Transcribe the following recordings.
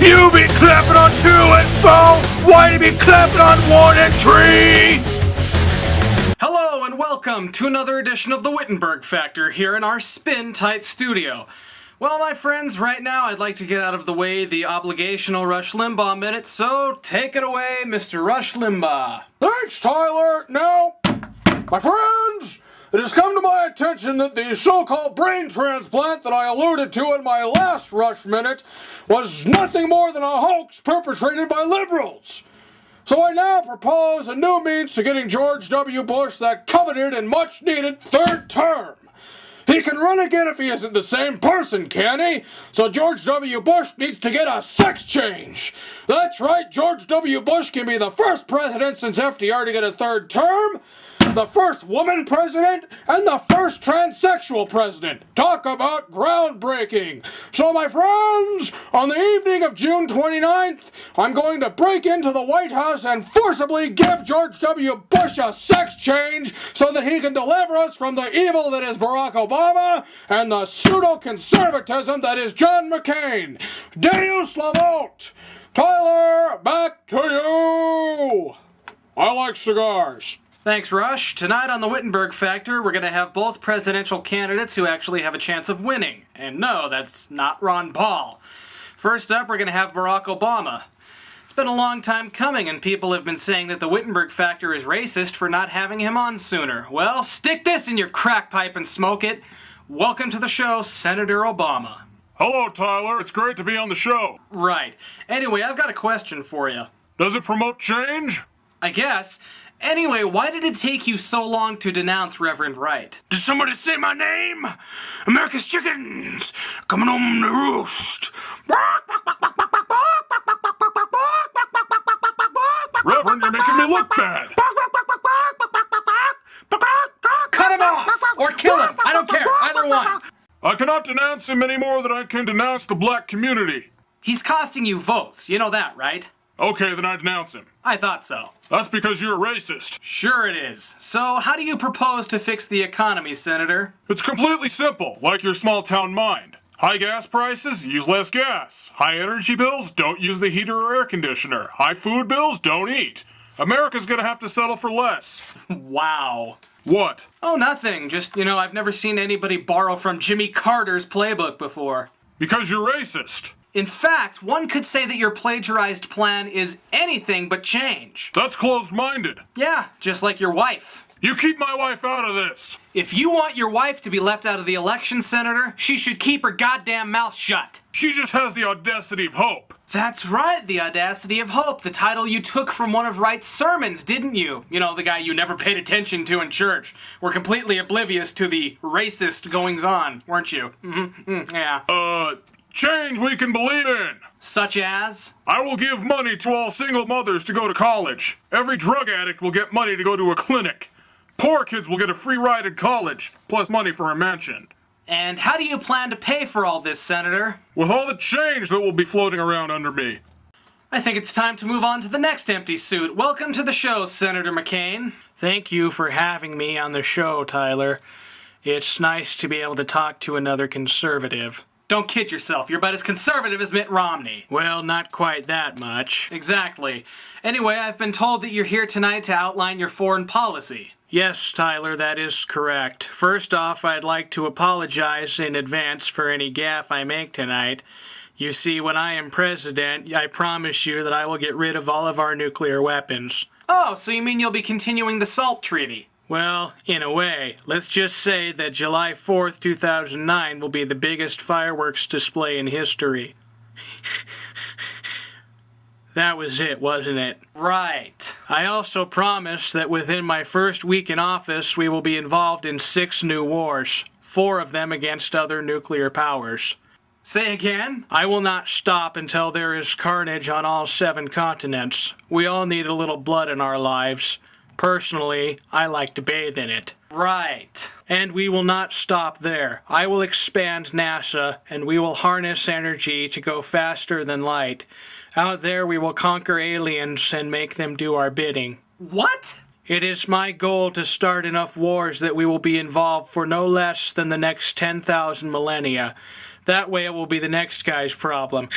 You be clapping on 2 and 4, why you be clapping on 1 and 3? Hello and welcome to another edition of the Wittenberg Factor here in our spin-tight studio. Well, my friends, right now I'd like to get out of the way the obligational Rush Limbaugh minute, so take it away, Mr. Rush Limbaugh. Thanks, Tyler. Now, my friends, it has come to my attention that the so-called brain transplant that I alluded to in my last Rush minute was nothing more than a hoax perpetrated by liberals. So I now propose a new means to getting George W. Bush that coveted and much-needed third term. He can run again if he isn't the same person, can he? So George W. Bush needs to get a sex change. That's right, George W. Bush can be the first president since FDR to get a third term, the first woman president, and the first transsexual president. Talk about groundbreaking. So my friends, on the evening of June 29th, I'm going to break into the White House and forcibly give George W. Bush a sex change so that he can deliver us from the evil that is Barack Obama and the pseudo-conservatism that is John McCain. Deus Lavot! Tyler, back to you! I like cigars. Thanks, Rush. Tonight on the Wittenberg Factor, we're going to have both presidential candidates who actually have a chance of winning. And no, that's not Ron Paul. First up, we're going to have Barack Obama. It's been a long time coming, and people have been saying that the Wittenberg Factor is racist for not having him on sooner. Well, stick this in your crack pipe and smoke it. Welcome to the show, Senator Obama. Hello, Tyler. It's great to be on the show. Right. Anyway, I've got a question for you. Does it promote change? I guess. Anyway, why did it take you so long to denounce Reverend Wright? Did somebody say my name? America's chickens coming home to roost. Reverend, you're making me look bad. Cut him off! Or kill him! I don't care! Either one! I cannot denounce him any more than I can denounce the black community. He's costing you votes. You know that, right? Okay, then I denounce him. I thought so. That's because you're a racist. Sure it is. So, how do you propose to fix the economy, Senator? It's completely simple, like your small town mind. High gas prices, use less gas. High energy bills, don't use the heater or air conditioner. High food bills, don't eat. America's gonna have to settle for less. Wow. What? Oh, nothing. Just, I've never seen anybody borrow from Jimmy Carter's playbook before. Because you're racist. In fact, one could say that your plagiarized plan is anything but change. That's closed-minded. Yeah, just like your wife. You keep my wife out of this. If you want your wife to be left out of the election, Senator, she should keep her goddamn mouth shut. She just has the audacity of hope. That's right, the audacity of hope, the title you took from one of Wright's sermons, didn't you? You know, the guy you never paid attention to in church. We're completely oblivious to the racist goings-on, weren't you? Yeah. Change we can believe in. Such as? I will give money to all single mothers to go to college. Every drug addict will get money to go to a clinic. Poor kids will get a free ride at college, plus money for a mansion. And how do you plan to pay for all this, Senator? With all the change that will be floating around under me. I think it's time to move on to the next empty suit. Welcome to the show, Senator McCain. Thank you for having me on the show, Tyler. It's nice to be able to talk to another conservative. Don't kid yourself, you're about as conservative as Mitt Romney. Well, not quite that much. Exactly. Anyway, I've been told that you're here tonight to outline your foreign policy. Yes, Tyler, that is correct. First off, I'd like to apologize in advance for any gaffe I make tonight. You see, when I am president, I promise you that I will get rid of all of our nuclear weapons. Oh, so you mean you'll be continuing the SALT Treaty? Well, in a way. Let's just say that July 4th, 2009 will be the biggest fireworks display in history. That was it, wasn't it? Right. I also promise that within my first week in office, we will be involved in 6 new wars, 4 of them against other nuclear powers. Say again? I will not stop until there is carnage on all 7 continents. We all need a little blood in our lives. Personally, I like to bathe in it. Right. And we will not stop there. I will expand NASA, and we will harness energy to go faster than light. Out there we will conquer aliens and make them do our bidding. What? It is my goal to start enough wars that we will be involved for no less than the next 10,000 millennia. That way it will be the next guy's problem.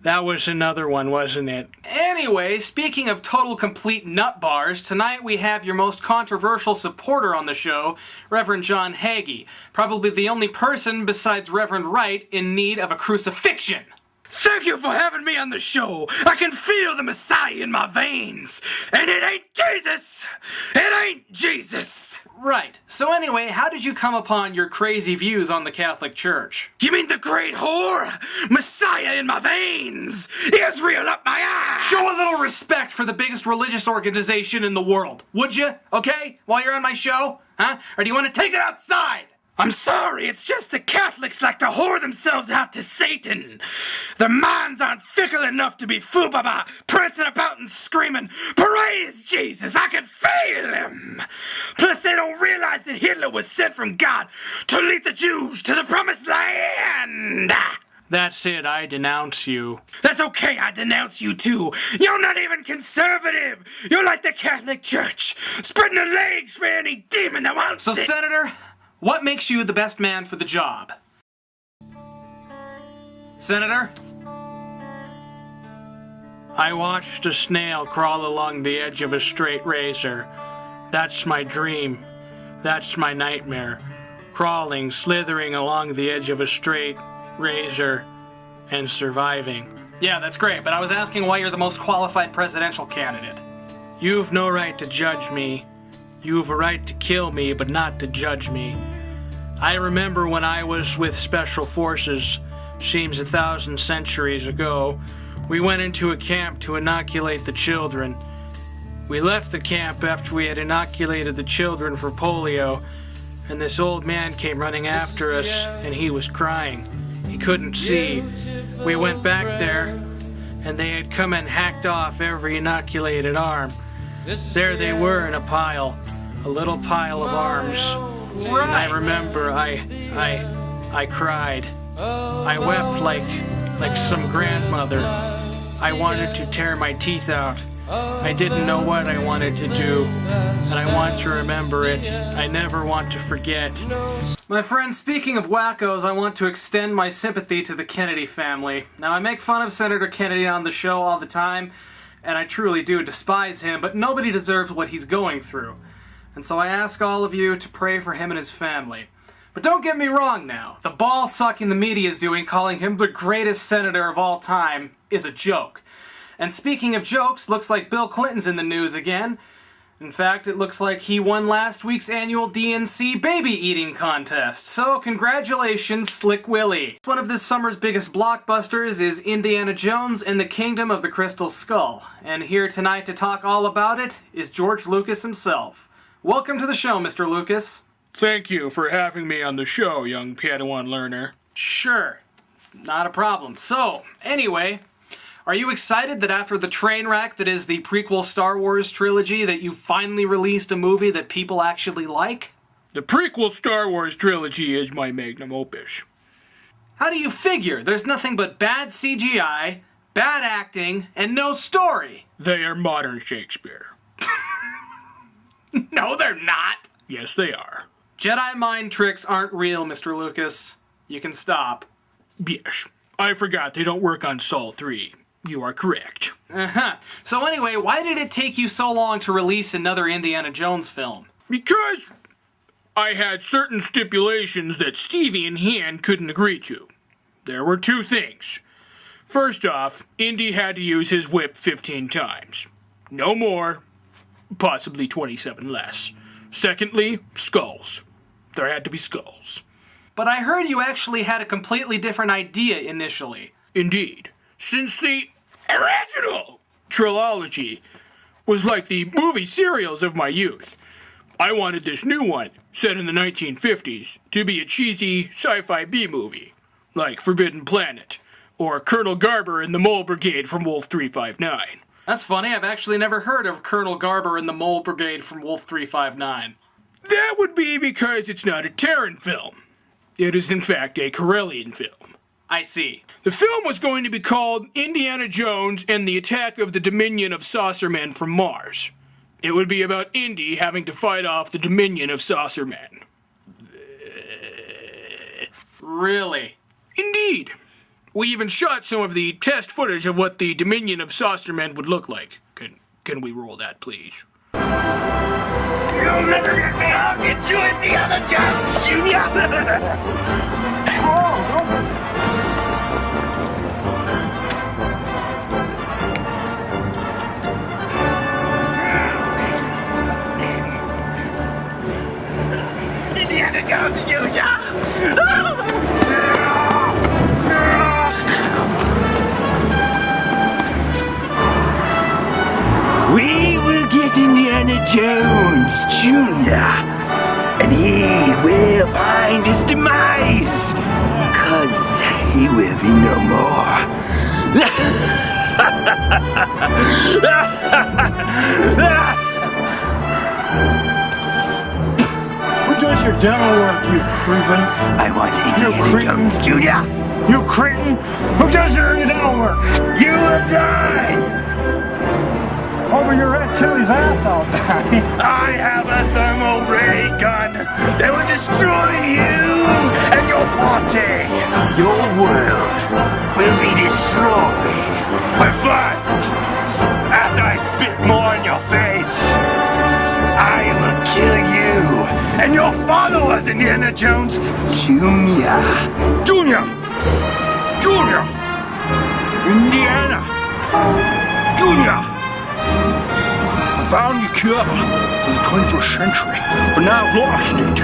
That was another one, wasn't it? Anyway, speaking of total complete nut bars, tonight we have your most controversial supporter on the show, Reverend John Hagee. Probably the only person besides Reverend Wright in need of a crucifixion. Thank you for having me on the show. I can feel the Messiah in my veins. And it ain't Jesus! It ain't Jesus! Right. So anyway, how did you come upon your crazy views on the Catholic Church? You mean the great whore? Messiah in my veins! Israel up my ass! Show a little respect for the biggest religious organization in the world, would you? Okay? While you're on my show? Huh? Or do you want to take it outside? I'm sorry, it's just the Catholics like to whore themselves out to Satan. Their minds aren't fickle enough to be fooled by prancing about and screaming, "Praise Jesus!" I can feel him. Plus, they don't realize that Hitler was sent from God to lead the Jews to the promised land. That's it, I denounce you. That's okay, I denounce you too. You're not even conservative. You're like the Catholic Church, spreading the legs for any demon that wants it. Senator, what makes you the best man for the job? Senator? I watched a snail crawl along the edge of a straight razor. That's my dream. That's my nightmare. Crawling, slithering along the edge of a straight razor and surviving. Yeah, that's great, but I was asking why you're the most qualified presidential candidate. You've no right to judge me. You've a right to kill me, but not to judge me. I remember when I was with Special Forces, seems 1,000 centuries ago, we went into a camp to inoculate the children. We left the camp after we had inoculated the children for polio, and this old man came running after us, and he was crying. He couldn't see. We went back there, and they had come and hacked off every inoculated arm. There they were in a pile, a little pile of arms. And I remember I cried. I wept like some grandmother. I wanted to tear my teeth out. I didn't know what I wanted to do, and I want to remember it. I never want to forget. My friends, speaking of wackos, I want to extend my sympathy to the Kennedy family. Now, I make fun of Senator Kennedy on the show all the time, and I truly do despise him, but nobody deserves what he's going through. And so I ask all of you to pray for him and his family. But don't get me wrong now. The ball-sucking the media is doing, calling him the greatest senator of all time, is a joke. And speaking of jokes, looks like Bill Clinton's in the news again. In fact, it looks like he won last week's annual DNC baby eating contest. So congratulations, Slick Willie. One of this summer's biggest blockbusters is Indiana Jones and the Kingdom of the Crystal Skull. And here tonight to talk all about it is George Lucas himself. Welcome to the show, Mr. Lucas. Thank you for having me on the show, young Padawan learner. Sure. Not a problem. So, anyway, are you excited that after the train wreck that is the prequel Star Wars trilogy that you finally released a movie that people actually like? The prequel Star Wars trilogy is my magnum opus. How do you figure? There's nothing but bad CGI, bad acting, and no story. They are modern Shakespeare. No, they're not. Yes, they are. Jedi mind tricks aren't real, Mr. Lucas. You can stop. Yes. I forgot they don't work on Sol 3. You are correct. Uh-huh. So anyway, why did it take you so long to release another Indiana Jones film? Because I had certain stipulations that Stevie and Han couldn't agree to. There were two things. First off, Indy had to use his whip 15 times. No more. Possibly 27 less. Secondly, skulls. There had to be skulls. But I heard you actually had a completely different idea initially. Indeed. Since the original trilogy was like the movie serials of my youth, I wanted this new one, set in the 1950s, to be a cheesy sci-fi B-movie, like Forbidden Planet, or Colonel Garber and the Mole Brigade from Wolf 359. That's funny, I've actually never heard of Colonel Garber and the Mole Brigade from Wolf 359. That would be because it's not a Terran film. It is in fact a Corellian film. I see. The film was going to be called Indiana Jones and the Attack of the Dominion of Saucermen from Mars. It would be about Indy having to fight off the Dominion of Saucermen. Really? Indeed. We even shot some of the test footage of what the Dominion of Saucermen would look like. Can we roll that, please? You'll never get me! I'll get you, Indiana Jones, Jr.! Indiana Jones, Jr.! We will get Indiana Jones, Jr., and he will find his demise, 'cause he will be no more. Who does your dental work, you cretin? I want Indiana Jones, Jr. You cretin? Who does your dental work? You will die! Over your Aunt Chili's ass, I'll die. I have a thermal ray gun that will destroy you and your party. Your world will be destroyed. But first, after I spit more in your face, I will kill you and your followers, Indiana Jones Jr. Jr. Jr. Indiana Jr. I found your cure for the 21st century, but now I've lost it.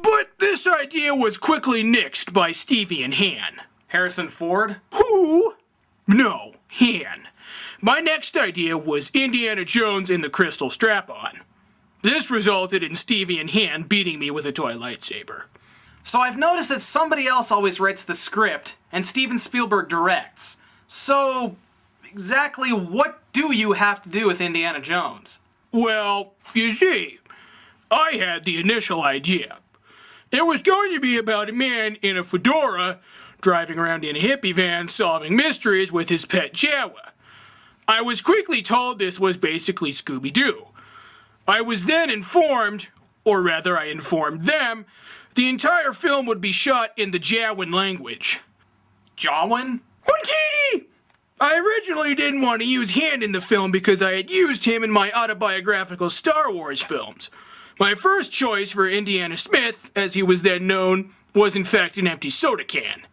But this idea was quickly nixed by Stevie and Han. Harrison Ford? Who? No, Han. My next idea was Indiana Jones in the Crystal Strap-On. This resulted in Stevie and Han beating me with a toy lightsaber. So I've noticed that somebody else always writes the script, and Steven Spielberg directs. So, exactly what do you have to do with Indiana Jones? Well, you see, I had the initial idea. It was going to be about a man in a fedora driving around in a hippie van solving mysteries with his pet Jawa. I was quickly told this was basically Scooby-Doo. I was then informed, or rather I informed them, the entire film would be shot in the Jawan language. Jawan? Wantiti! I originally didn't want to use Han in the film because I had used him in my autobiographical Star Wars films. My first choice for Indiana Smith, as he was then known, was in fact an empty soda can.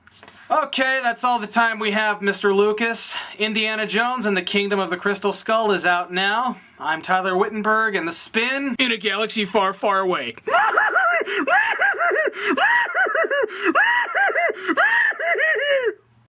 Okay, that's all the time we have, Mr. Lucas. Indiana Jones and the Kingdom of the Crystal Skull is out now. I'm Tyler Wittenberg, and The Spin In a galaxy far, far away.